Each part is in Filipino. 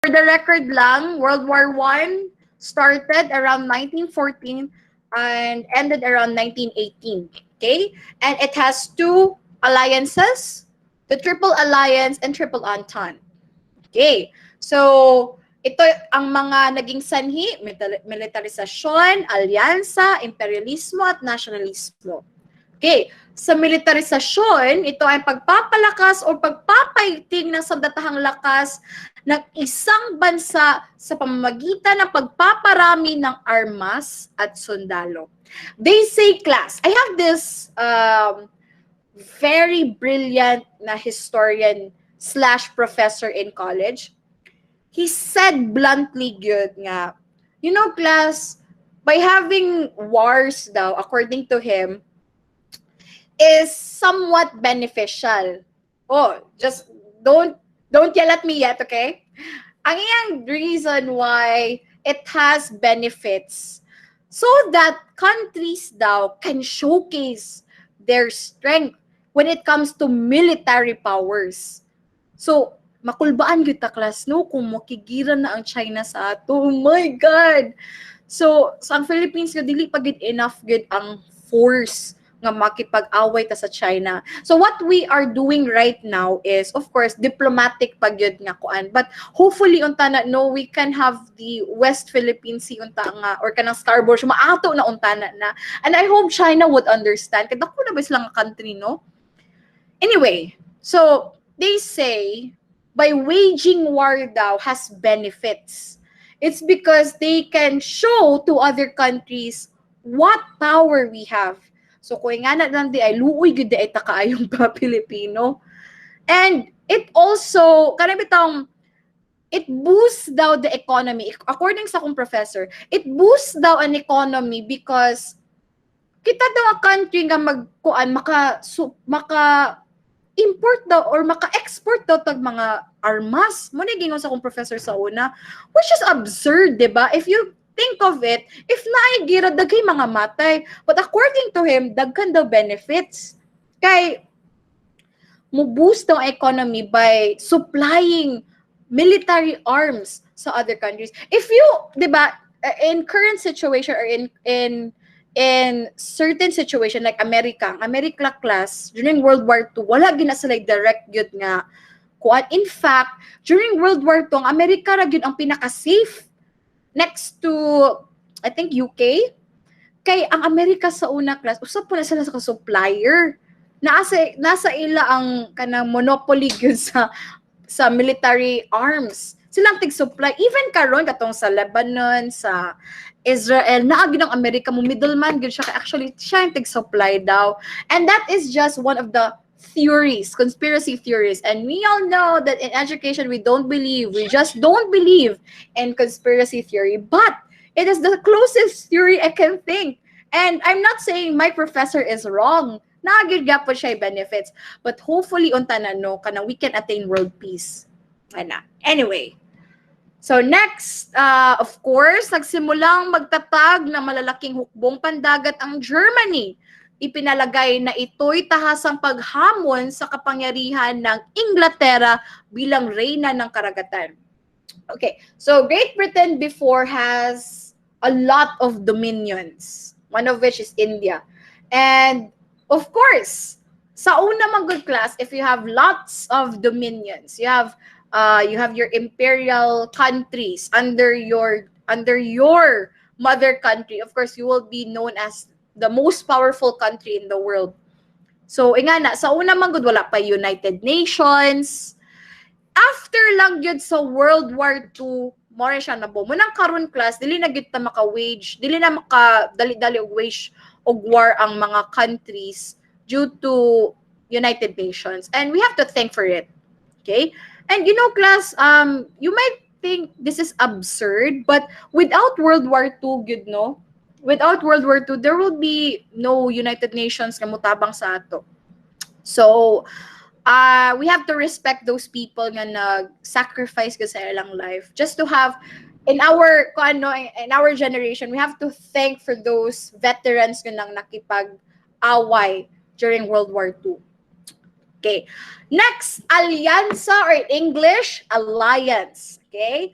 For the record lang, World War I started around 1914 and ended around 1918. Okay? And it has two alliances, the Triple Alliance and Triple Entente. Okay. So, ito ang mga naging sanhi, militarisasyon, alyansa, imperialismo, at nasyonalismo. Okay. Sa militarisasyon, ito ay pagpapalakas o pagpapaiting ng sandatahang lakas ng isang bansa sa pamamagitan ng pagpaparami ng armas at sundalo. They say class. I have this very brilliant na historian / professor in college. He said bluntly good nga, you know, class, by having wars daw, according to him, is somewhat beneficial. Oh, just don't yell at me yet, okay? Ang iyang reason why it has benefits so that countries daw can showcase their strength when it comes to military powers. So, makulbaan kita class, no? Kung makigiran na ang China sa ato. Oh my God! So, sa Philippines, dili pa good enough good ang force nga makipag-away ta sa China. So what we are doing right now is, of course, diplomatic pag yun nga kuan. But hopefully, unta na, no, we can have the West Philippine Sea unta nga, or kanang starboard, maato na unta na. And I hope China would understand. Kada ko na ba silang country, no? Anyway, so they say, by waging war daw has benefits. It's because they can show to other countries what power we have. So kung nga na lang di ay luoy gud ay takaayong pa Pilipino. And it also kanang it boosts daw the economy. According sa akong professor, it boosts daw an economy because kita daw a country nga magkuan maka import daw or maka-export daw tag mga armas. Mo ni gingon sa akong professor sa una, which is absurd, 'di ba? If you think of it, if naigira daghay mga matay, but according to him, daghan daw benefits. Kay mo boost daw economy by supplying military arms sa other countries. If you, 'di ba, in current situation or in certain situation like America class during World War II, wala gina sila direct gyud nga kuan. In fact, during World War II, ang Amerika ra gyud ang pinaka-safe next to, I think, UK. Kay ang Amerika sa una class, usap po na sila sa supplier. Nasa ila ang kanang monopoly yun sa military arms. Silang tig-supply. Even karon katong sa Lebanon, sa Israel, naagi ng Amerika mo, middleman yun siya. Actually, siya yung tig-supply daw. And that is just one of the theories, conspiracy theories. And we all know that in education, we just don't believe in conspiracy theory. But it is the closest theory I can think. And I'm not saying my professor is wrong. Nagigya po siya benefits. But hopefully, unta na, no, kanang we can attain world peace. Anyway. So next, of course, nagsimulang magtatag na malalaking hukbong pandagat ang Germany. Ipinalagay na ito'y tahasang paghamon sa kapangyarihan ng Inglaterra bilang reyna ng karagatan. Okay, so Great Britain before has a lot of dominions, one of which is India. And of course, sa una mang good class, if you have lots of dominions, you have your imperial countries under your mother country. Of course, you will be known as the most powerful country in the world. So, ingana, sa una man gud wala pa United Nations. After lang yun sa World War II, more siya na bo. Munang karon class, dili na gid ta maka-wage, dili na maka-dali-dali og wage og war ang mga countries due to United Nations. And we have to thank for it. Okay? And you know, class, you might think this is absurd, but without World War II, good, no? Without World War II, there will be no United Nations na mutabang sa ato. So, we have to respect those people nga nag-sacrifice sa ilang life just to have in our generation. We have to thank for those veterans nga nang nakipag-away during World War II. Okay. Next, alyansa or in English, alliance. Okay.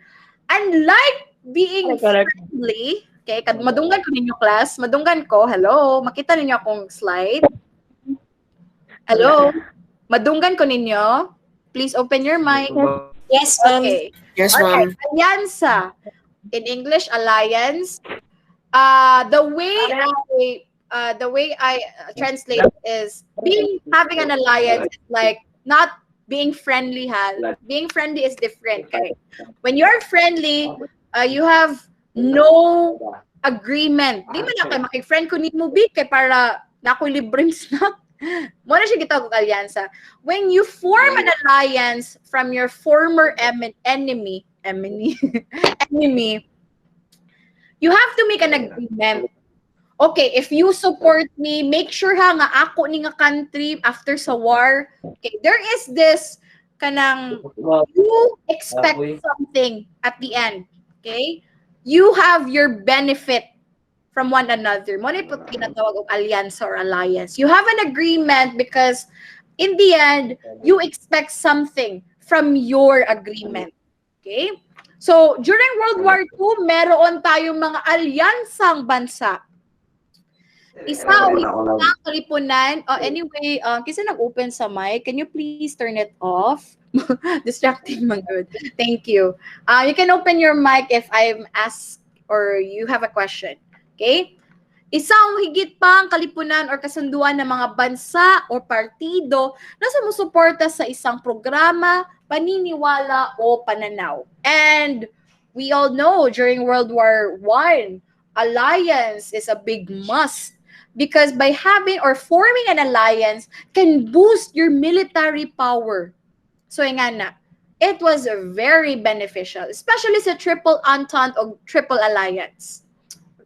Unlike being Correct. friendly, okay, madunggan ko ninyo class, madunggan ko, hello, makita ninyo akong slide. Hello, madunggan ko ninyo. Please open your mic. Yes, ma'am. Okay. Yes, Okay. ma'am. Alyansa. In English, alliance. The way I translate is having an alliance is like not being friendly. Being friendly is different. Okay. When you're friendly, you have no agreement. Di man na kayo makig-friend ko ni mo big kay para na ako libreng snack. Mo na siya gitawag og alyansa. When you form an alliance from your former enemy, you have to make an agreement. Okay, if you support me, make sure ha nga ako ni nga country after sa war. Okay, there is this kanang you expect something at the end. Okay? You have your benefit from one another. Mo ni po tinatawag og alliance or alliance. You have an agreement because in the end, you expect something from your agreement. Okay? So, during World War II, meron tayong mga alyansang bansa. Isa o isa kalipunan. Anyway, kasi nag-open sa mic. Can you please turn it off? Distracting man good. Thank you. You can open your mic if I'm asked or you have a question. Okay? Isang higit pang kalipunan or kasunduan ng mga bansa o partido na sumusuporta sa isang programa, paniniwala o pananaw. And we all know during World War I, alliance is a big must because by having or forming an alliance can boost your military power. So nga na, it was very beneficial, especially sa Triple Entente o Triple Alliance.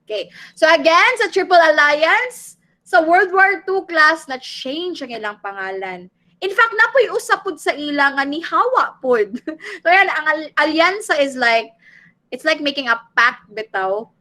Okay. So again, sa Triple Alliance, sa World War II class, na-change ang ilang pangalan. In fact, napoy usapod sa ilang nga ni Hawa pod. So yan, ang alyansa is like, it's like making a pact bitaw.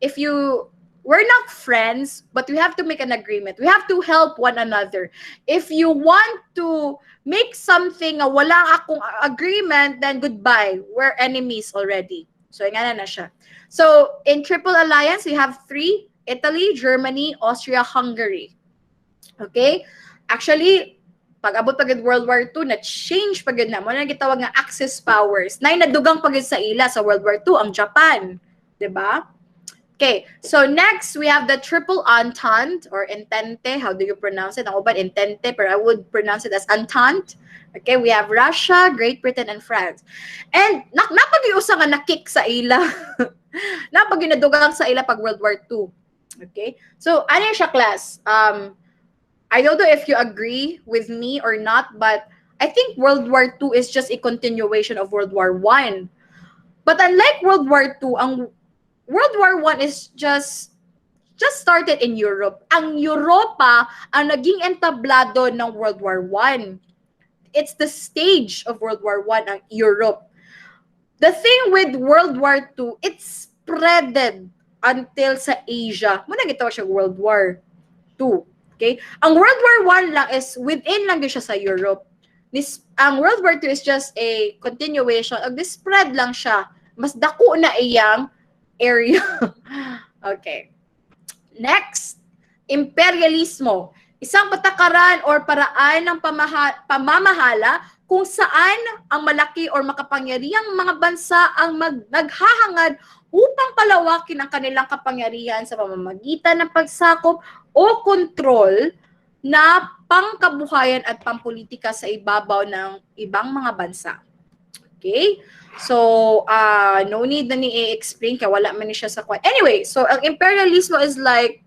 If we're not friends, but we have to make an agreement. We have to help one another. If you want to make something na wala akong agreement, then goodbye. We're enemies already. So nga na siya. So, in Triple Alliance, we have 3, Italy, Germany, Austria, Hungary. Okay? Actually, pag-abot pagod World War II, na-change pagod na. Muna gitawag nga Axis powers. Nadugang pagod sa ila sa World War II, ang Japan. Diba? Okay, so next, we have the Triple Entente or Entente. How do you pronounce it? Ako ba Entente, but I would pronounce it as Entente. Okay, we have Russia, Great Britain, and France. And napag-iusa nga na-kick sa ila. Napag-inadugang sa ila pag World War II. Okay, so ano siya class? I don't know if you agree with me or not, but I think World War II is just a continuation of World War I. But unlike World War II, ang World War I is just started in Europe. Ang Europa ang naging entablado ng World War I. It's the stage of World War I, ang Europe. The thing with World War II, it spreaded until sa Asia. Muna gitaw siya World War II. Okay? Ang World War I lang is within lang siya sa Europe. Ang World War II is just a continuation of this spread lang siya. Mas dako na iyang area. Okay. Next, imperialismo. Isang patakaran or paraan ng pamamahala kung saan ang malaki or makapangyarihang mga bansa ang naghahangad upang palawakin ang kanilang kapangyarihan sa pamamagitan ng pagsakop o kontrol na pangkabuhayan at pampolitika sa ibabaw ng ibang mga bansa. Okay? So, no need na ni i-explain kaya wala man ni siya sa kwat. Anyway, so ang imperialismo is like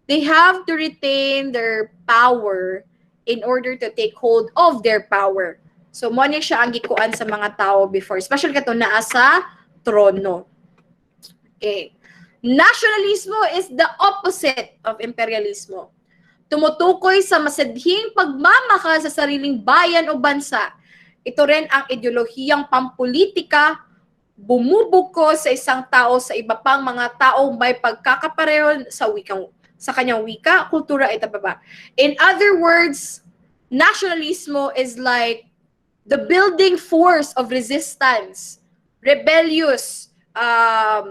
they have to retain their power in order to take hold of their power. So, mo ni siya ang gikuan sa mga tao before, especially kato naa sa trono. Okay. Nationalismo is the opposite of imperialismo. Tumutukoy sa masidhing pagmamahal sa sariling bayan o bansa. Ito rin ang ideolohiyang pampolitika, bumubuko sa isang tao sa iba pang mga tao may pagkakapareho sa kanyang wika, kultura, at baba. In other words, nationalismo is like the building force of resistance, rebellious, sa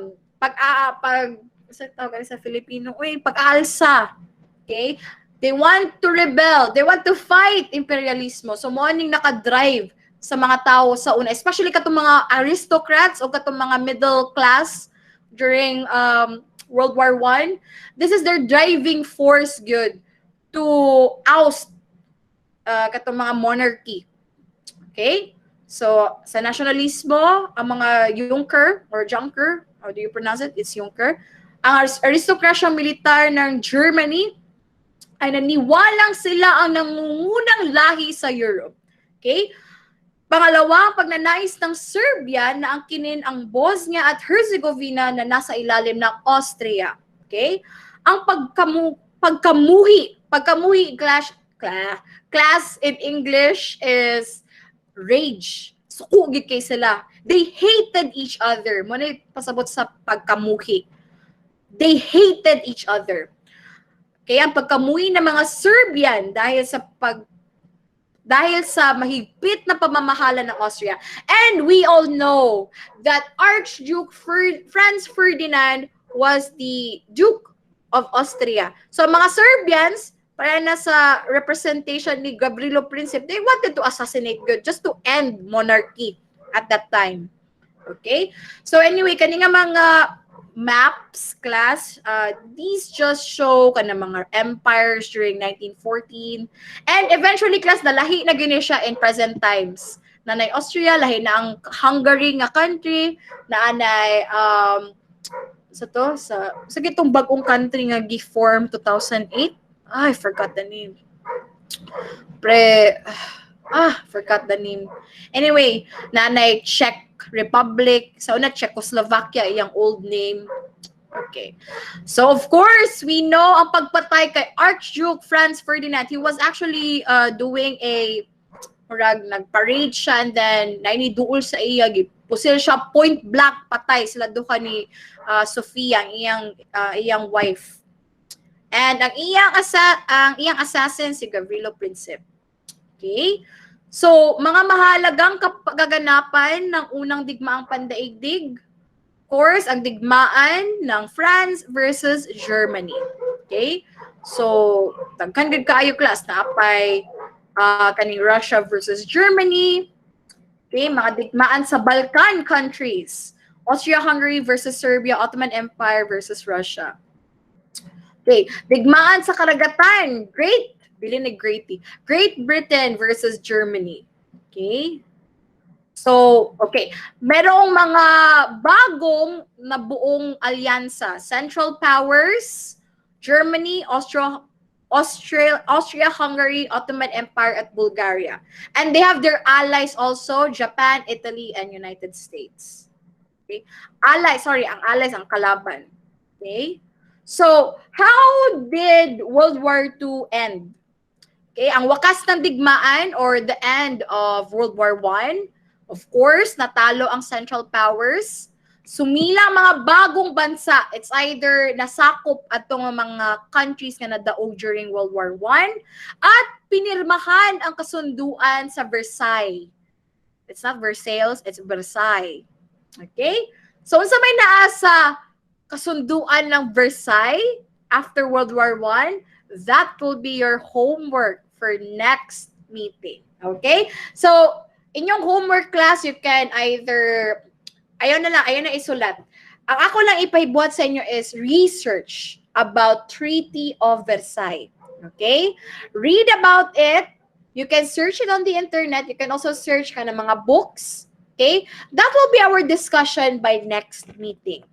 tawag sa Filipino, pag-aalsa. Okay? They want to rebel. They want to fight imperialismo. So, morning naka-drive sa mga tao sa una, especially katong mga aristocrats o katong mga middle class during World War I. This is their driving force, good, to oust katong mga monarchy. Okay? So, sa nationalismo, ang mga Junker or Junker, how do you pronounce it? It's Junker. Ang aristokrasya militar ng Germany ay naniwalang sila ang nangungunang lahi sa Europe. Okay? Pangalawa, ang pagnanais ng Serbia na angkinin ang Bosnia at Herzegovina na nasa ilalim ng Austria. Okay? Ang pagkamuhi class in English is rage. Sukugid kay sila. They hated each other. Muna pasabot sa pagkamuhi. They hated each other. Kaya ang pagkamuhi ng mga Serbian dahil sa mahigpit na pamamahala ng Austria. And we all know that Archduke Franz Ferdinand was the Duke of Austria. So mga Serbians, para na sa representation ni Gavrilo Princip, they wanted to assassinate good just to end monarchy at that time. Okay? So anyway, kaninga mga maps class, these just show kana mga empires during 1914. And eventually class, nalahi na gini siya in present times. Nanay Austria, lahi na ang Hungary nga country, na anay sa gitong bagong country nga gi-form 2008. I forgot the name. Forgot the name. Anyway, nanay Czech Republic. Sa una, Czechoslovakia, iyang old name. Okay. So, of course, we know ang pagpatay kay Archduke Franz Ferdinand. He was actually doing nagparade siya, and then nainiduol sa iya. Pusil siya point blank, patay sila duha ni Sofia, ang iyang wife. And ang iyang assassin si Gavrilo Princip. Okay? So, mga mahalagang kaganapan ng unang digmaang Pandaigdig. Of course, ang digmaan ng France versus Germany. Okay? So, tagkan gid kaayo class na apay kaning Russia versus Germany. Okay, mga digmaan sa Balkan countries. Austria-Hungary versus Serbia, Ottoman Empire versus Russia. Okay, digmaan sa karagatan. Great Britain versus Germany. Okay? So, okay. Merong mga bagong nabuong alyansa. Central Powers, Germany, Austria-Hungary, Ottoman Empire, at Bulgaria. And they have their allies also, Japan, Italy, and United States. Okay? Ang allies, ang kalaban. Okay? So, how did World War II end? Okay, ang wakas ng digmaan or the end of World War I, of course, natalo ang Central Powers. Sumila mga bagong bansa. It's either nasakop atong mga countries nga nadaog during World War I at pinirmahan ang kasunduan sa Versailles. It's not Versailles, it's Versailles. Okay? So, unsa may naa sa kasunduan ng Versailles after World War I, that will be your homework for next meeting. Okay? So, inyong homework class, you can either, ayun na isulat. Ang ako lang ipahibuhat sa inyo is research about Treaty of Versailles. Okay? Read about it. You can search it on the internet. You can also search kind of mga books. Okay? That will be our discussion by next meeting.